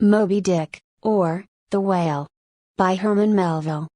Moby Dick, or, The Whale. By Herman Melville.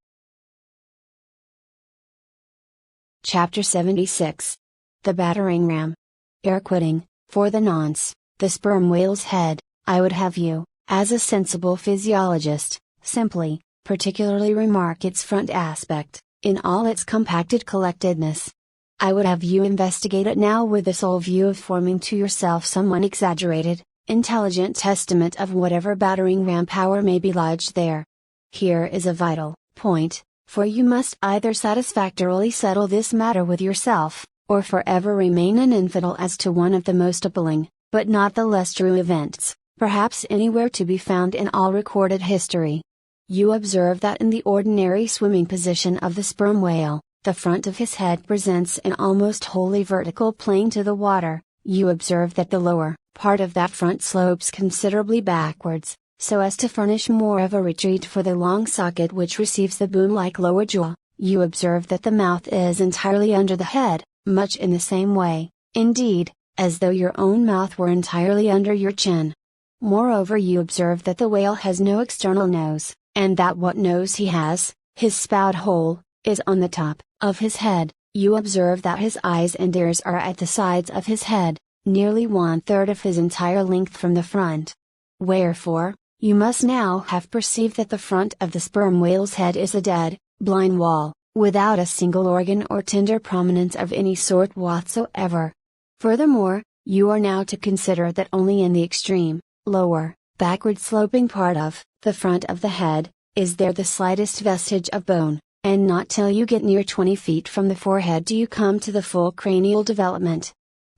Chapter 76. The Battering Ram. Air quitting, for the nonce, the sperm whale's head. I would have you, as a sensible physiologist, simply, particularly remark its front aspect, in all its compacted collectedness. I would have you investigate it now with the sole view of forming to yourself some unexaggerated, intelligent estimate of whatever battering ram power may be lodged there. Here is a vital point, for you must either satisfactorily settle this matter with yourself, or forever remain an infidel as to one of the most appalling, but not the less true events, perhaps anywhere to be found in all recorded history. You observe that in the ordinary swimming position of the sperm whale, the front of his head presents an almost wholly vertical plane to the water. You observe that the lower part of that front slopes considerably backwards, so as to furnish more of a retreat for the long socket which receives the boom-like lower jaw. You observe that the mouth is entirely under the head, much in the same way, indeed, as though your own mouth were entirely under your chin. Moreover, you observe that the whale has no external nose, and that what nose he has, his spout hole, is on the top of his head. You observe that his eyes and ears are at the sides of his head, nearly 1/3 of his entire length from the front. Wherefore, you must now have perceived that the front of the sperm whale's head is a dead, blind wall, without a single organ or tender prominence of any sort whatsoever. Furthermore, you are now to consider that only in the extreme, lower, backward sloping part of the front of the head is there the slightest vestige of bone, and not till you get near 20 feet from the forehead do you come to the full cranial development.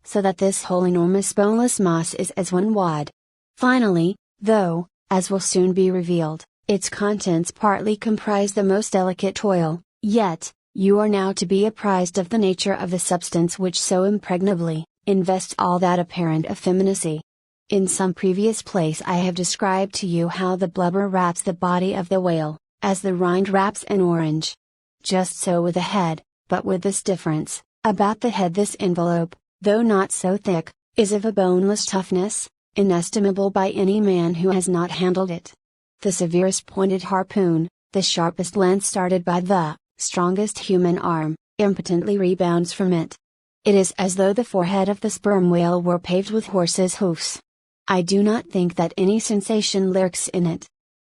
So that this whole enormous boneless mass is as one wad. Finally, though, as will soon be revealed, its contents partly comprise the most delicate oil, yet, you are now to be apprised of the nature of the substance which so impregnably invests all that apparent effeminacy. In some previous place I have described to you how the blubber wraps the body of the whale, as the rind wraps an orange. Just so with the head, but with this difference: about the head this envelope, though not so thick, is of a boneless toughness, inestimable by any man who has not handled it. The severest pointed harpoon, the sharpest lance started by the strongest human arm, impotently rebounds from it. It is as though the forehead of the sperm whale were paved with horses' hoofs. I do not think that any sensation lurks in it.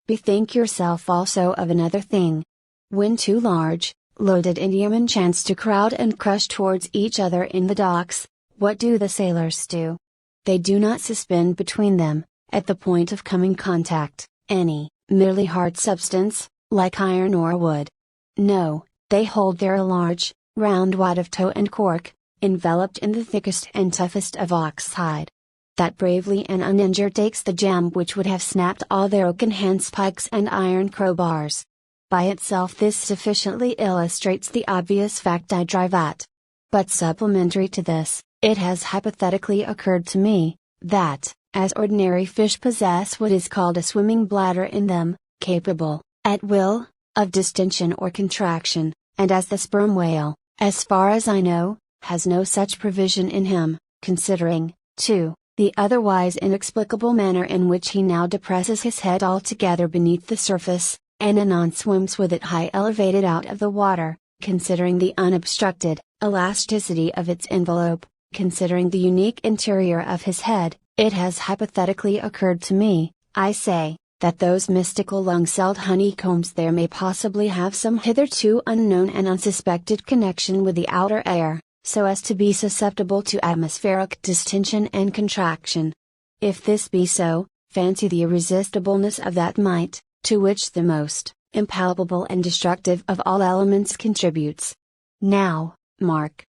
Bethink yourself also of another thing. When two large, loaded Indiamen chance to crowd and crush towards each other in the docks, what do the sailors do? They do not suspend between them, at the point of coming contact, any merely hard substance, like iron or wood. No, they hold there a large, round wad of tow and cork, enveloped in the thickest and toughest of ox hide. That bravely and uninjured takes the jam which would have snapped all their oaken handspikes and iron crowbars. By itself this sufficiently illustrates the obvious fact I drive at. But supplementary to this, it has hypothetically occurred to me, that, as ordinary fish possess what is called a swimming bladder in them, capable, at will, of distension or contraction, and as the sperm whale, as far as I know, has no such provision in him, considering, too, the otherwise inexplicable manner in which he now depresses his head altogether beneath the surface, and anon swims with it high elevated out of the water, considering the unobstructed elasticity of its envelope, considering the unique interior of his head, it has hypothetically occurred to me, I say, that those mystical lung-celled honeycombs there may possibly have some hitherto unknown and unsuspected connection with the outer air, so as to be susceptible to atmospheric distension and contraction. If this be so, fancy the irresistibleness of that might, to which the most impalpable and destructive of all elements contributes. Now, mark.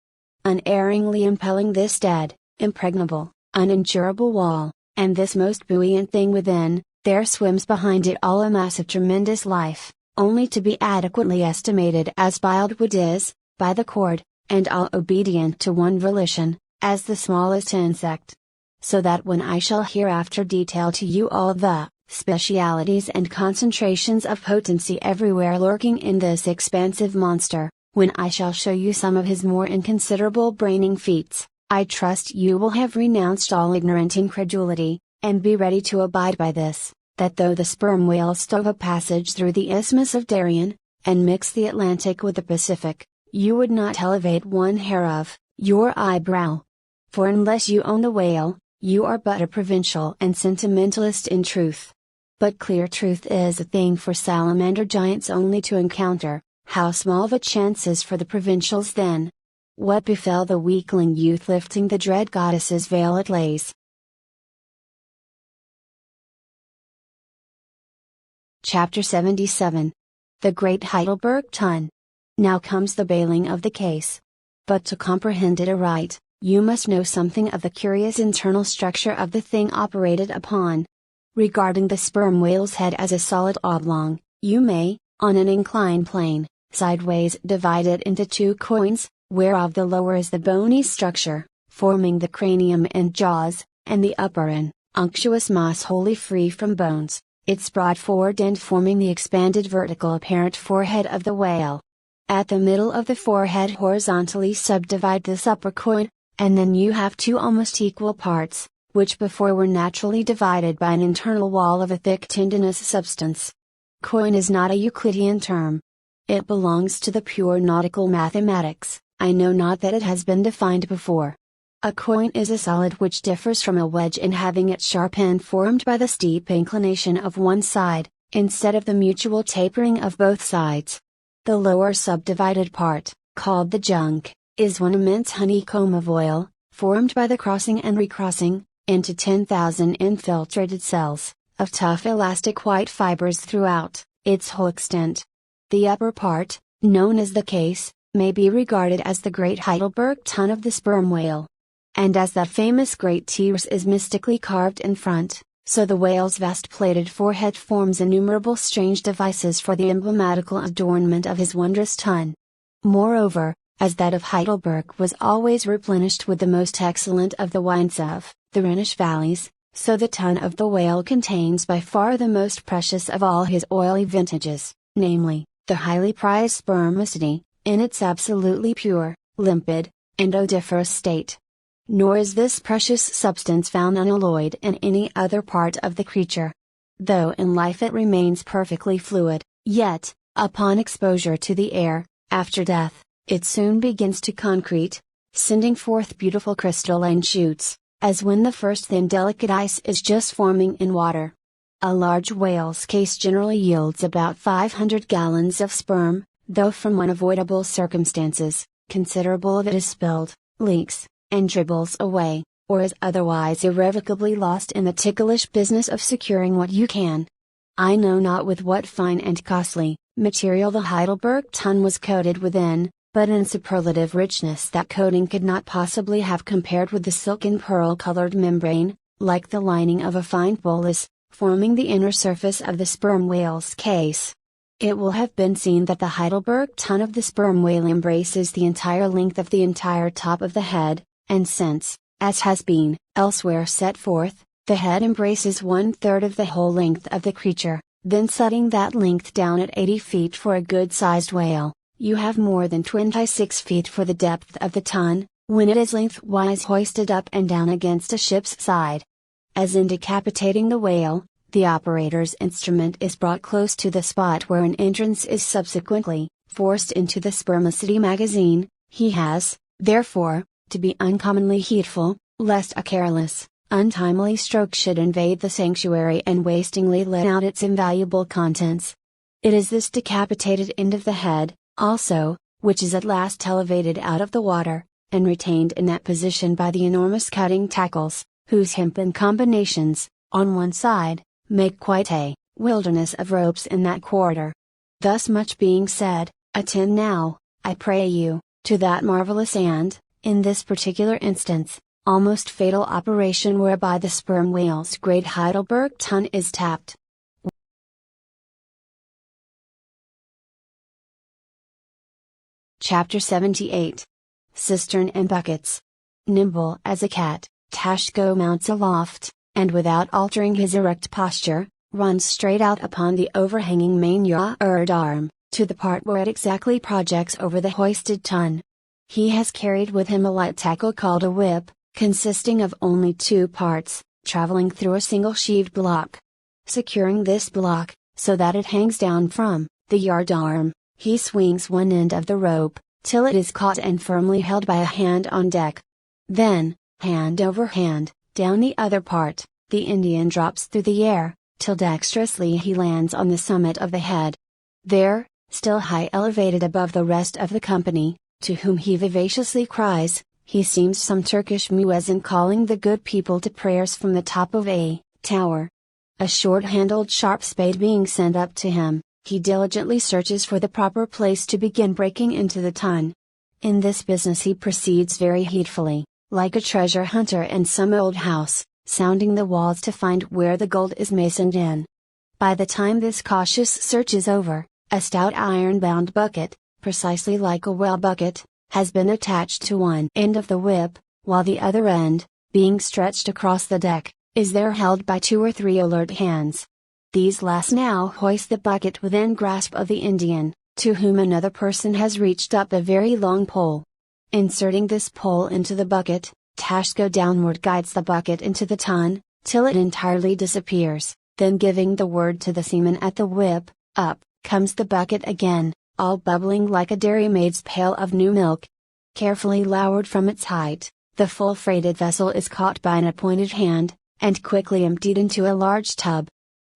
Unerringly impelling this dead, impregnable, uninjurable wall, and this most buoyant thing within, there swims behind it all a mass of tremendous life, only to be adequately estimated as wildwood is, by the cord, and all obedient to one volition, as the smallest insect. So that when I shall hereafter detail to you all the specialities and concentrations of potency everywhere lurking in this expansive monster, when I shall show you some of his more inconsiderable braining feats, I trust you will have renounced all ignorant incredulity, and be ready to abide by this, that though the sperm whale stove a passage through the Isthmus of Darien, and mixed the Atlantic with the Pacific, you would not elevate one hair of your eyebrow. For unless you own the whale, you are but a provincial and sentimentalist in truth. But clear truth is a thing for salamander giants only to encounter. How small the chances for the provincials then! What befell the weakling youth lifting the dread goddess's veil at lays? Chapter 77. The Great Heidelberg Tun. Now comes the bailing of the case. But to comprehend it aright, you must know something of the curious internal structure of the thing operated upon. Regarding the sperm whale's head as a solid oblong, you may, on an inclined plane, sideways divide it into two coins, whereof the lower is the bony structure, forming the cranium and jaws, and the upper an unctuous mass wholly free from bones, its broad forward end forming the expanded vertical apparent forehead of the whale. At the middle of the forehead horizontally subdivide this upper coin, and then you have two almost equal parts, which before were naturally divided by an internal wall of a thick tendinous substance. Coin is not a Euclidean term. It belongs to the pure nautical mathematics. I know not that it has been defined before. A coin is a solid which differs from a wedge in having its sharp end formed by the steep inclination of one side, instead of the mutual tapering of both sides. The lower subdivided part, called the junk, is one immense honeycomb of oil, formed by the crossing and recrossing, into 10,000 infiltrated cells, of tough elastic white fibers throughout its whole extent. The upper part, known as the case, may be regarded as the great Heidelberg tun of the sperm whale. And as that famous great T-Rex is mystically carved in front, so the whale's vast plated forehead forms innumerable strange devices for the emblematical adornment of his wondrous tun. Moreover, as that of Heidelberg was always replenished with the most excellent of the wines of the Rhenish valleys, so the tun of the whale contains by far the most precious of all his oily vintages, namely, the highly prized spermacety, in its absolutely pure, limpid, and odoriferous state. Nor is this precious substance found unalloyed in any other part of the creature. Though in life it remains perfectly fluid, yet, upon exposure to the air, after death, it soon begins to concrete, sending forth beautiful crystalline shoots, as when the first thin delicate ice is just forming in water. A large whale's case generally yields about 500 gallons of sperm, though from unavoidable circumstances, considerable of it is spilled, leaks, and dribbles away, or is otherwise irrevocably lost in the ticklish business of securing what you can. I know not with what fine and costly material the Heidelberg tun was coated within, but in superlative richness that coating could not possibly have compared with the silken pearl-colored membrane, like the lining of a fine bolus, forming the inner surface of the sperm whale's case. It will have been seen that the Heidelberg tun of the sperm whale embraces the entire length of the entire top of the head, and since, as has been elsewhere set forth, the head embraces 1/3 of the whole length of the creature, then setting that length down at 80 feet for a good-sized whale, you have more than 26 feet for the depth of the tun, when it is lengthwise hoisted up and down against a ship's side. As in decapitating the whale, the operator's instrument is brought close to the spot where an entrance is subsequently forced into the spermacety magazine, he has, therefore, to be uncommonly heedful, lest a careless, untimely stroke should invade the sanctuary and wastingly let out its invaluable contents. It is this decapitated end of the head, also, which is at last elevated out of the water, and retained in that position by the enormous cutting tackles, whose hempen combinations, on one side, make quite a wilderness of ropes in that quarter. Thus much being said, attend now, I pray you, to that marvelous and, in this particular instance, almost fatal operation whereby the sperm whale's great Heidelberg tun is tapped. Chapter 78. Cistern and Buckets. Nimble as a cat, Tashko mounts aloft, and without altering his erect posture, runs straight out upon the overhanging main yard arm, to the part where it exactly projects over the hoisted tun. He has carried with him a light tackle called a whip, consisting of only two parts, traveling through a single sheaved block. Securing this block, so that it hangs down from the yardarm, he swings one end of the rope, till it is caught and firmly held by a hand on deck. Then, hand over hand, down the other part, the Indian drops through the air, till dexterously he lands on the summit of the head. There, still high elevated above the rest of the company, to whom he vivaciously cries, he seems some Turkish muezzin calling the good people to prayers from the top of a tower. A short-handled sharp spade being sent up to him, he diligently searches for the proper place to begin breaking into the ton. In this business he proceeds very heedfully, like a treasure hunter in some old house, sounding the walls to find where the gold is masoned in. By the time this cautious search is over, a stout iron-bound bucket, precisely like a well bucket, has been attached to one end of the whip, while the other end, being stretched across the deck, is there held by 2 or 3 alert hands. These last now hoist the bucket within grasp of the Indian, to whom another person has reached up a very long pole. Inserting this pole into the bucket, Tashko downward guides the bucket into the ton, till it entirely disappears, then giving the word to the seaman at the whip, up comes the bucket again, all bubbling like a dairymaid's pail of new milk. Carefully lowered from its height, the full freighted vessel is caught by an appointed hand, and quickly emptied into a large tub.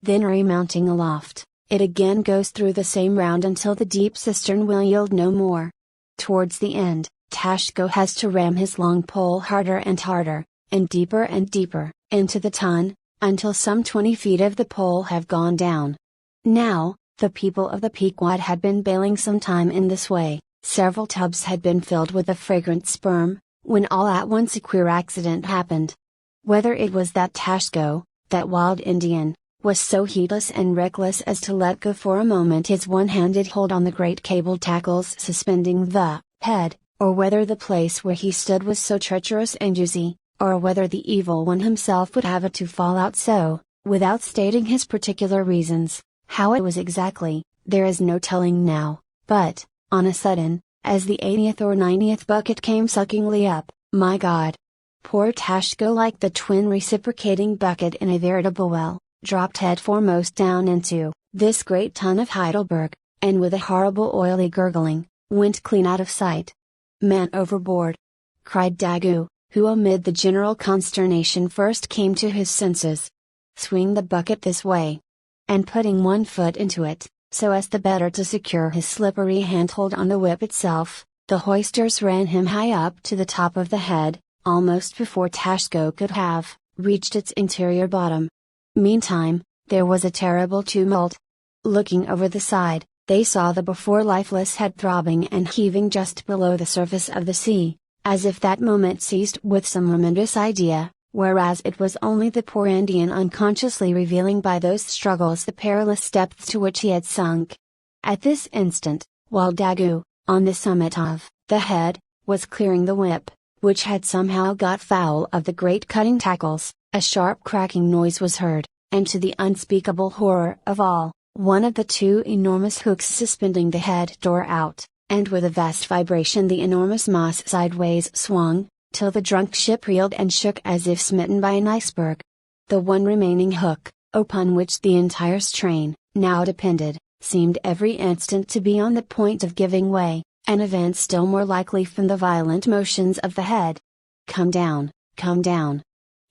Then remounting aloft, it again goes through the same round until the deep cistern will yield no more. Towards the end, Tashko has to ram his long pole harder and harder, and deeper, into the ton, until some 20 feet of the pole have gone down. Now, the people of the Pequod had been bailing some time in this way, several tubs had been filled with the fragrant sperm, when all at once a queer accident happened. Whether it was that Tashko, that wild Indian, was so heedless and reckless as to let go for a moment his one-handed hold on the great cable tackles suspending the head, or whether the place where he stood was so treacherous and juicy, or whether the evil one himself would have it to fall out so, without stating his particular reasons, how it was exactly, there is no telling now, but, on a sudden, as the 80th or 90th bucket came suckingly up, my God! Poor Tashko, like the twin reciprocating bucket in a veritable well, dropped head foremost down into this great ton of Heidelberg, and with a horrible oily gurgling, went clean out of sight. "Man overboard!" cried Daggoo, who amid the general consternation first came to his senses. "Swing the bucket this way." And putting one foot into it, so as the better to secure his slippery handhold on the whip itself, the hoisters ran him high up to the top of the head, almost before Tashko could have reached its interior bottom. Meantime, there was a terrible tumult. Looking over the side, they saw the before lifeless head throbbing and heaving just below the surface of the sea, as if that moment seized with some tremendous idea, whereas it was only the poor Indian unconsciously revealing by those struggles the perilous depths to which he had sunk. At this instant, while Daggoo, on the summit of the head, was clearing the whip, which had somehow got foul of the great cutting tackles, a sharp cracking noise was heard, and to the unspeakable horror of all, one of the 2 enormous hooks suspending the head tore out, and with a vast vibration the enormous mass sideways swung, till the drunk ship reeled and shook as if smitten by an iceberg. The one remaining hook, upon which the entire strain now depended, seemed every instant to be on the point of giving way, an event still more likely from the violent motions of the head. "Come down,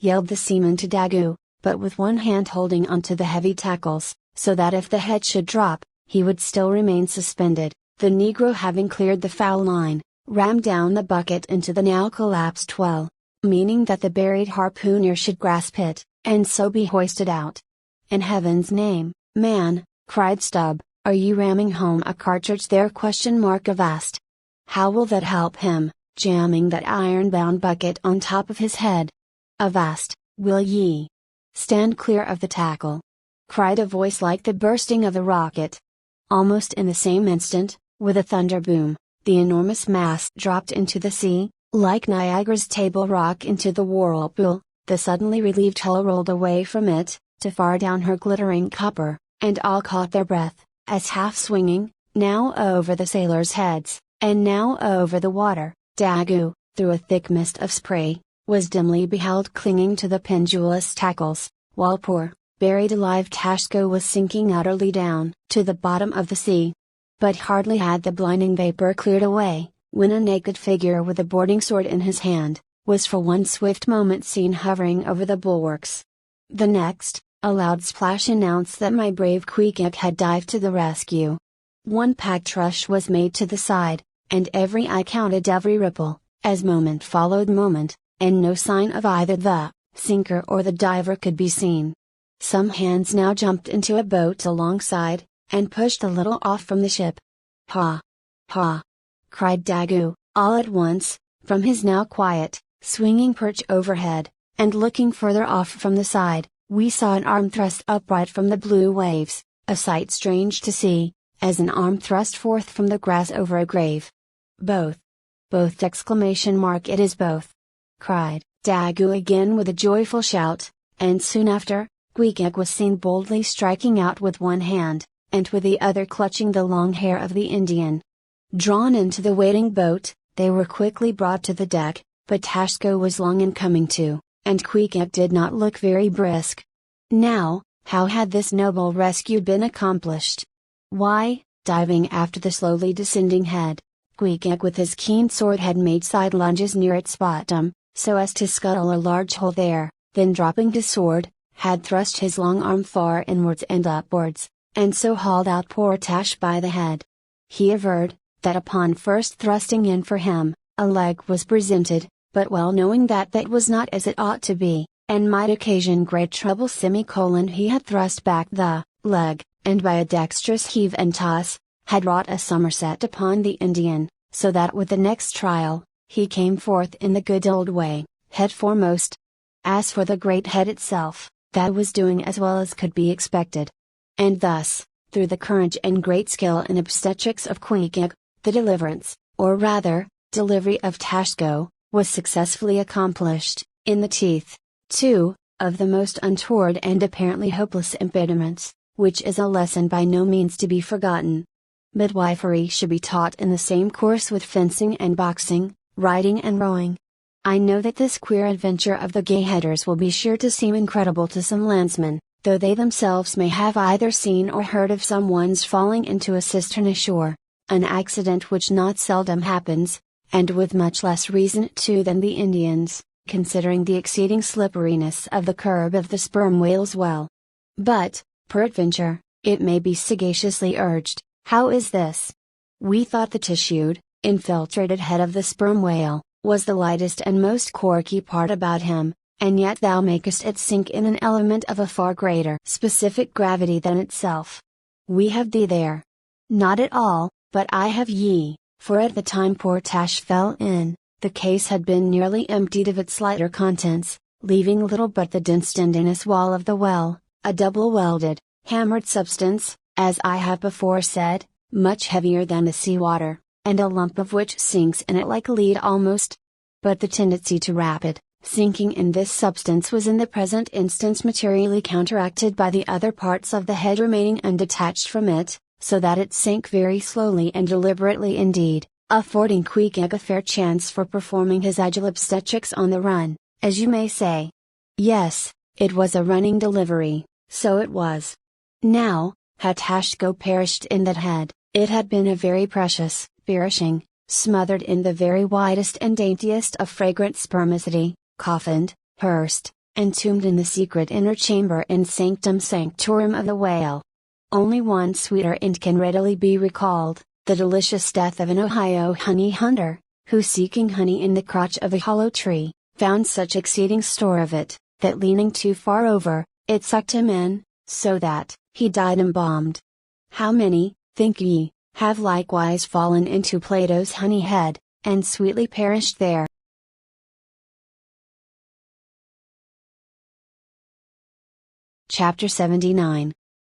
yelled the seaman to Daggoo, but with one hand holding onto the heavy tackles, so that if the head should drop, he would still remain suspended. The negro, having cleared the foul line, rammed down the bucket into the now collapsed well, meaning that the buried harpooner should grasp it, and so be hoisted out. "In heaven's name, man," cried Stubb, "are you ramming home a cartridge there? Avast. How will that help him, jamming that iron-bound bucket on top of his head? Avast, will ye? Stand clear of the tackle," cried a voice like the bursting of a rocket. Almost in the same instant, with a thunder boom, the enormous mass dropped into the sea, like Niagara's Table Rock into the whirlpool. The suddenly relieved hull rolled away from it, to far down her glittering copper, and all caught their breath, as half swinging, now over the sailors' heads, and now over the water, Daggoo, through a thick mist of spray, was dimly beheld clinging to the pendulous tackles, while poor buried alive Tashko was sinking utterly down to the bottom of the sea. But hardly had the blinding vapor cleared away, when a naked figure with a boarding sword in his hand, was for one swift moment seen hovering over the bulwarks. The next, a loud splash announced that my brave Queequeg had dived to the rescue. One packed rush was made to the side, and every eye counted every ripple, as moment followed moment, and no sign of either the sinker or the diver could be seen. Some hands now jumped into a boat alongside, and pushed a little off from the ship. "Ha! Ha!" cried Daggoo, all at once, from his now quiet, swinging perch overhead, and looking further off from the side, we saw an arm thrust upright from the blue waves, a sight strange to see, as an arm thrust forth from the grass over a grave. "Both! Both!" "It is both!" cried Daggoo again with a joyful shout, and soon after, Queequeg was seen boldly striking out with one hand, and with the other clutching the long hair of the Indian. Drawn into the waiting boat, they were quickly brought to the deck, but Tashko was long in coming to, and Queequeg did not look very brisk. Now, how had this noble rescue been accomplished? Why, diving after the slowly descending head, Queequeg with his keen sword had made side lunges near its bottom, so as to scuttle a large hole there, then dropping his sword, had thrust his long arm far inwards and upwards, and so hauled out poor Tash by the head. He averred, that upon first thrusting in for him, a leg was presented, but well knowing that that was not as it ought to be, and might occasion great trouble he had thrust back the leg, and by a dexterous heave and toss, had wrought a somerset upon the Indian, so that with the next trial, he came forth in the good old way, head foremost. As for the great head itself, that was doing as well as could be expected. And thus, through the courage and great skill in obstetrics of Queequeg, the deliverance, or rather, delivery of Tashko, was successfully accomplished, in the teeth, too, of the most untoward and apparently hopeless impediments, which is a lesson by no means to be forgotten. Midwifery should be taught in the same course with fencing and boxing, riding and rowing. I know that this queer adventure of the gay-headers will be sure to seem incredible to some landsmen, though they themselves may have either seen or heard of someone's falling into a cistern ashore, an accident which not seldom happens, and with much less reason too than the Indians, considering the exceeding slipperiness of the curb of the sperm whale's well. But, peradventure, it may be sagaciously urged, how is this? We thought the tissued, infiltrated head of the sperm whale was the lightest and most corky part about him, and yet thou makest it sink in an element of a far greater specific gravity than itself. We have thee there. Not at all, but I have ye, for at the time poor Tash fell in, the case had been nearly emptied of its lighter contents, leaving little but the dense tendinous wall of the well, a double welded, hammered substance, as I have before said, much heavier than the sea water, and a lump of which sinks in it like lead almost. But the tendency to rapid sinking in this substance was in the present instance materially counteracted by the other parts of the head remaining undetached from it, so that it sank very slowly and deliberately indeed, affording Queequeg a fair chance for performing his agile obstetrics on the run, as you may say. Yes, it was a running delivery, so it was. Now, had Tashko perished in that head, it had been a very precious, perishing, smothered in the very widest and daintiest of fragrant spermacety, coffined, pursed, entombed in the secret inner chamber and sanctum sanctorum of the whale. Only one sweeter end can readily be recalled, the delicious death of an Ohio honey hunter, who seeking honey in the crotch of a hollow tree, found such exceeding store of it, that leaning too far over, it sucked him in, so that he died embalmed. How many, think ye, have likewise fallen into Plato's honey head, and sweetly perished there? Chapter 79.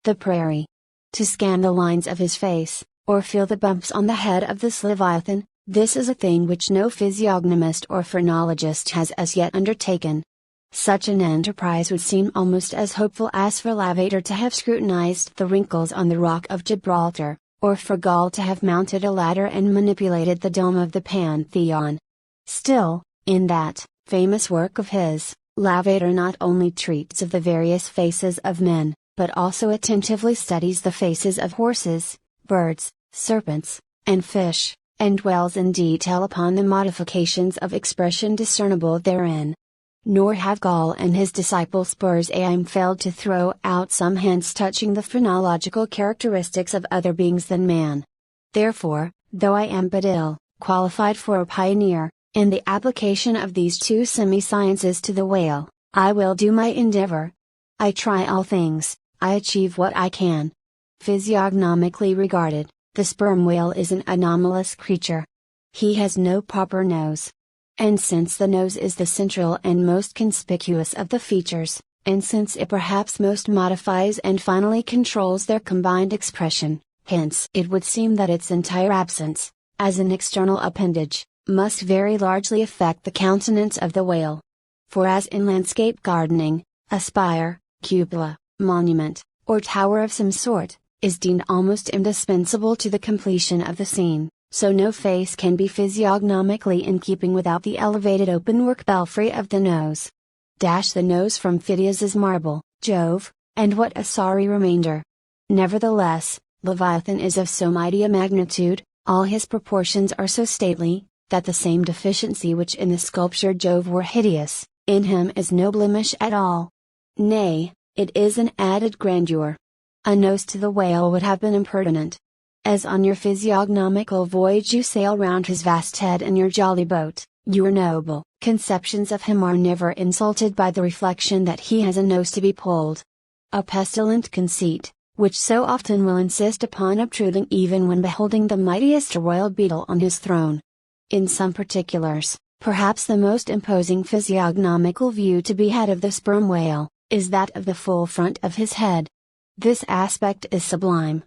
The Prairie. To scan the lines of his face, or feel the bumps on the head of this Leviathan, this is a thing which no physiognomist or phrenologist has as yet undertaken. Such an enterprise would seem almost as hopeful as for Lavater to have scrutinized the wrinkles on the rock of Gibraltar, or for Gall to have mounted a ladder and manipulated the dome of the Pantheon. Still, in that famous work of his, Lavater not only treats of the various faces of men, but also attentively studies the faces of horses, birds, serpents, and fish, and dwells in detail upon the modifications of expression discernible therein. Nor have Gall and his disciple Spurs Aim failed to throw out some hints touching the phrenological characteristics of other beings than man. Therefore, though I am but ill qualified for a pioneer, in the application of these two semi-sciences to the whale, I will do my endeavor. I try all things, I achieve what I can. Physiognomically regarded, the sperm whale is an anomalous creature. He has no proper nose. And since the nose is the central and most conspicuous of the features, and since it perhaps most modifies and finally controls their combined expression, hence it would seem that its entire absence, as an external appendage, must very largely affect the countenance of the whale. For as in landscape gardening, a spire, cupola, monument, or tower of some sort, is deemed almost indispensable to the completion of the scene, so no face can be physiognomically in keeping without the elevated openwork belfry of the nose. Dash the nose from Phidias's marble, Jove, and what a sorry remainder! Nevertheless, Leviathan is of so mighty a magnitude, all his proportions are so stately, that the same deficiency which in the sculptured Jove were hideous, in him is no blemish at all. Nay, it is an added grandeur. A nose to the whale would have been impertinent. As on your physiognomical voyage you sail round his vast head in your jolly boat, your noble conceptions of him are never insulted by the reflection that he has a nose to be pulled. A pestilent conceit, which so often will insist upon obtruding even when beholding the mightiest royal beetle on his throne. In some particulars, perhaps the most imposing physiognomical view to be had of the sperm whale, is that of the full front of his head. This aspect is sublime.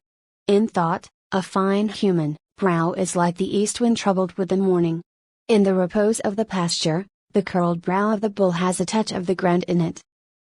In thought, a fine human brow is like the east wind troubled with the morning. In the repose of the pasture, the curled brow of the bull has a touch of the grand in it.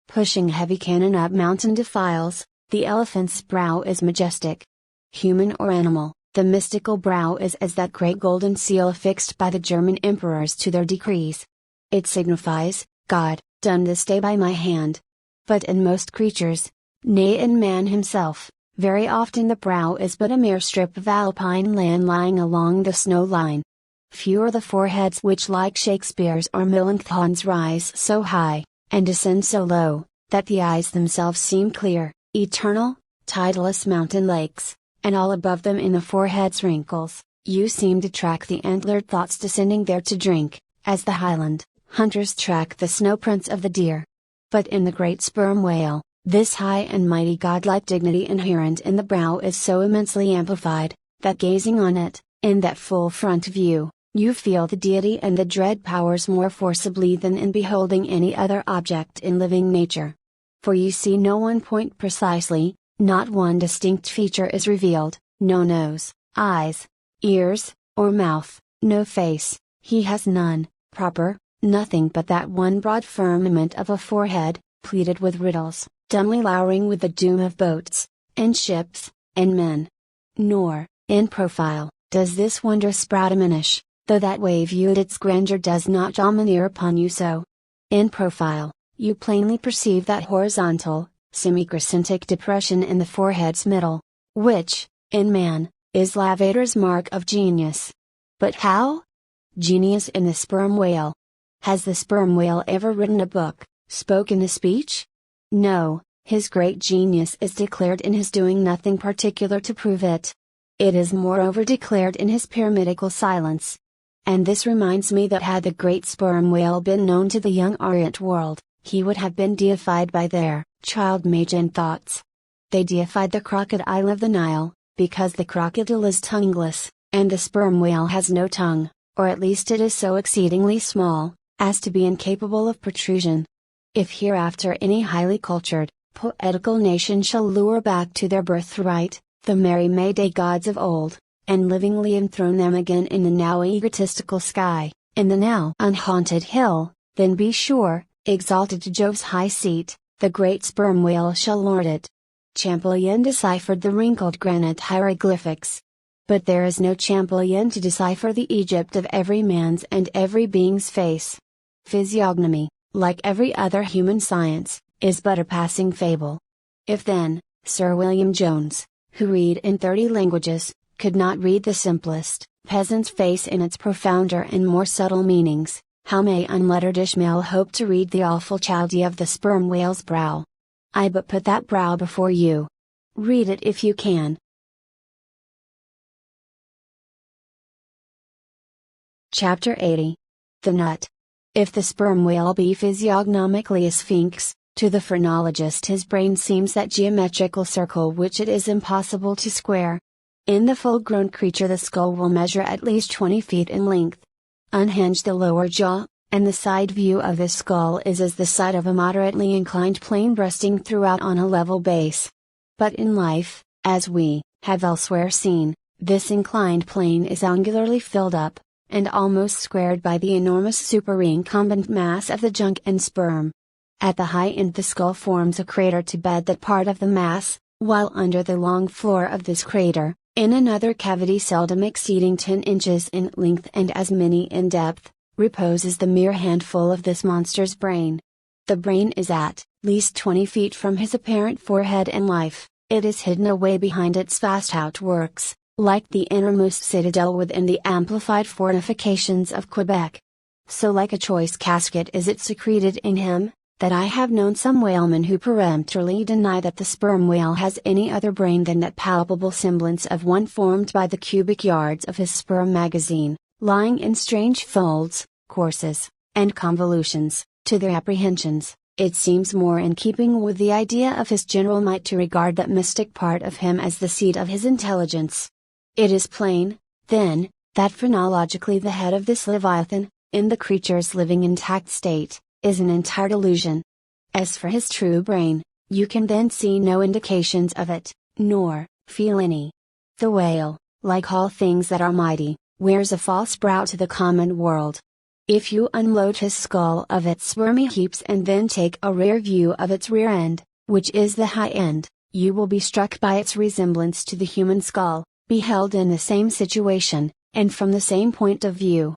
Pushing heavy cannon up mountain defiles, the elephant's brow is majestic. Human or animal, the mystical brow is as that great golden seal affixed by the German emperors to their decrees. It signifies, God, done this day by my hand. But in most creatures, nay in man himself, very often the brow is but a mere strip of alpine land lying along the snow line. Few are the foreheads which like Shakespeare's or Melanchthon's rise so high, and descend so low, that the eyes themselves seem clear, eternal, tideless mountain lakes, and all above them in the forehead's wrinkles, you seem to track the antlered thoughts descending there to drink, as the Highland hunters track the snow prints of the deer. But in the great sperm whale, this high and mighty godlike dignity inherent in the brow is so immensely amplified, that gazing on it, in that full front view, you feel the deity and the dread powers more forcibly than in beholding any other object in living nature. For you see no one point precisely, not one distinct feature is revealed, no nose, eyes, ears, or mouth, no face, he has none, proper, nothing but that one broad firmament of a forehead, pleated with riddles, dumbly lowering with the doom of boats, and ships, and men. Nor, in profile, does this wondrous brow diminish, though that way viewed its grandeur does not domineer upon you so. In profile, you plainly perceive that horizontal, semi-crescentic depression in the forehead's middle, which, in man, is Lavater's mark of genius. But how? Genius in the sperm whale. Has the sperm whale ever written a book, spoken a speech? No, his great genius is declared in his doing nothing particular to prove it. It is moreover declared in his pyramidical silence. And this reminds me that had the great sperm whale been known to the young Orient world, he would have been deified by their child-Magian thoughts. They deified the crocodile of the Nile, because the crocodile is tongueless, and the sperm whale has no tongue, or at least it is so exceedingly small, as to be incapable of protrusion. If hereafter any highly cultured, poetical nation shall lure back to their birthright, the merry May-Day gods of old, and livingly enthrone them again in the now egotistical sky, in the now unhaunted hill, then be sure, exalted to Jove's high seat, the great sperm whale shall lord it. Champollion deciphered the wrinkled granite hieroglyphics. But there is no Champollion to decipher the Egypt of every man's and every being's face. Physiognomy, like every other human science, is but a passing fable. If then, Sir William Jones, who read in 30 languages, could not read the simplest peasant's face in its profounder and more subtle meanings, how may unlettered Ishmael hope to read the awful Chaldee of the sperm whale's brow? I but put that brow before you. Read it if you can. Chapter 80. The Nut. If the sperm whale be physiognomically a sphinx, to the phrenologist his brain seems that geometrical circle which it is impossible to square. In the full-grown creature the skull will measure at least 20 feet in length. Unhinge the lower jaw, and the side view of the skull is as the side of a moderately inclined plane resting throughout on a level base. But in life, as we have elsewhere seen, this inclined plane is angularly filled up, and almost squared by the enormous superincumbent mass of the junk and sperm. At the high end the skull forms a crater to bed that part of the mass, while under the long floor of this crater, in another cavity seldom exceeding 10 inches in length and as many in depth, reposes the mere handful of this monster's brain. The brain is at least 20 feet from his apparent forehead and life, it is hidden away behind its vast outworks, like the innermost citadel within the amplified fortifications of Quebec. So like a choice casket is it secreted in him, that I have known some whalemen who peremptorily deny that the sperm whale has any other brain than that palpable semblance of one formed by the cubic yards of his sperm magazine, lying in strange folds, courses, and convolutions. To their apprehensions, it seems more in keeping with the idea of his general might to regard that mystic part of him as the seat of his intelligence. It is plain, then, that phrenologically the head of this Leviathan, in the creature's living intact state, is an entire delusion. As for his true brain, you can then see no indications of it, nor feel any. The whale, like all things that are mighty, wears a false brow to the common world. If you unload his skull of its spermy heaps and then take a rear view of its rear end, which is the high end, you will be struck by its resemblance to the human skull, beheld in the same situation, and from the same point of view.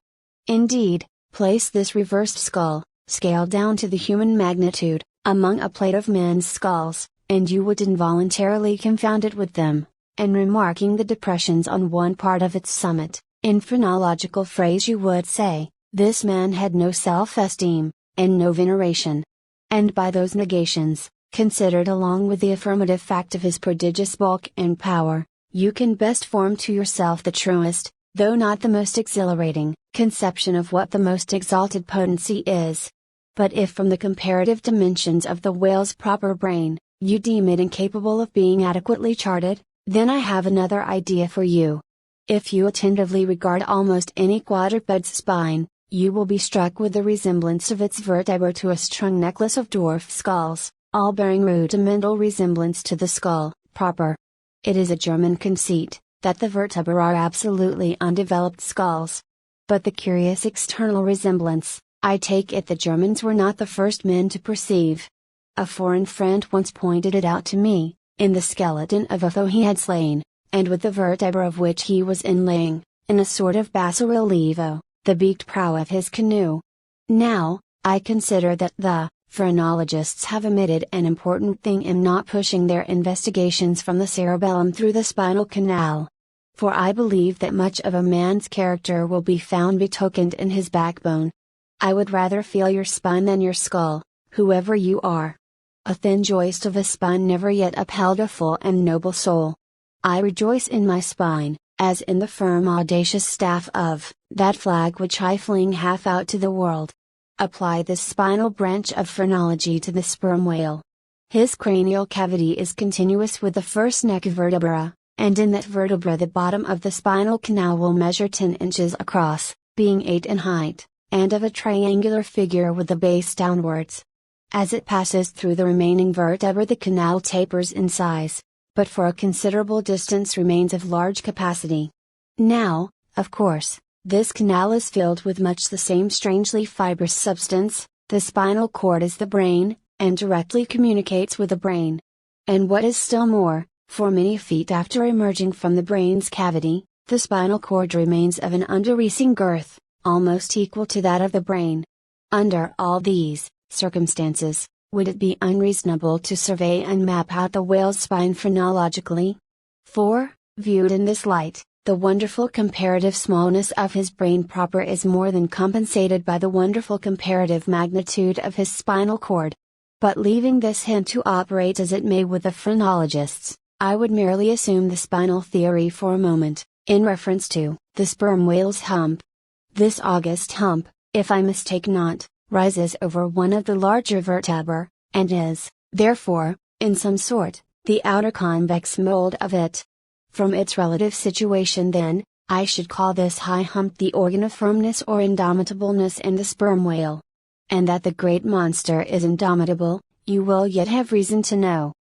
Indeed, place this reversed skull, scaled down to the human magnitude, among a plate of men's skulls, and you would involuntarily confound it with them, and remarking the depressions on one part of its summit, in phrenological phrase you would say, this man had no self-esteem, and no veneration. And by those negations, considered along with the affirmative fact of his prodigious bulk and power, you can best form to yourself the truest, though not the most exhilarating, conception of what the most exalted potency is. But if from the comparative dimensions of the whale's proper brain, you deem it incapable of being adequately charted, then I have another idea for you. If you attentively regard almost any quadruped's spine, you will be struck with the resemblance of its vertebrae to a strung necklace of dwarf skulls, all bearing rudimental resemblance to the skull proper. It is a German conceit, that the vertebrae are absolutely undeveloped skulls. But the curious external resemblance, I take it the Germans were not the first men to perceive. A foreign friend once pointed it out to me, in the skeleton of a foe he had slain, and with the vertebra of which he was inlaying, in a sort of basso relievo, the beaked prow of his canoe. Now, I consider that the phrenologists have omitted an important thing in not pushing their investigations from the cerebellum through the spinal canal. For I believe that much of a man's character will be found betokened in his backbone. I would rather feel your spine than your skull, whoever you are. A thin joist of a spine never yet upheld a full and noble soul. I rejoice in my spine, as in the firm audacious staff of that flag which I fling half out to the world. Apply this spinal branch of phrenology to the sperm whale. His cranial cavity is continuous with the first neck vertebra, and in that vertebra the bottom of the spinal canal will measure 10 inches across, being 8 in height, and of a triangular figure with the base downwards. As it passes through the remaining vertebra the canal tapers in size, but for a considerable distance remains of large capacity. Now, of course, this canal is filled with much the same strangely fibrous substance. The spinal cord is the brain, and directly communicates with the brain. And what is still more, for many feet after emerging from the brain's cavity, the spinal cord remains of an underreaching girth, almost equal to that of the brain. Under all these, circumstances, would it be unreasonable to survey and map out the whale's spine phrenologically? For, viewed in this light, the wonderful comparative smallness of his brain proper is more than compensated by the wonderful comparative magnitude of his spinal cord. But leaving this hint to operate as it may with the phrenologists, I would merely assume the spinal theory for a moment, in reference to the sperm whale's hump. This august hump, if I mistake not, rises over one of the larger vertebrae, and is, therefore, in some sort, the outer convex mold of it. From its relative situation then, I should call this high hump the organ of firmness or indomitableness in the sperm whale. And that the great monster is indomitable, you will yet have reason to know,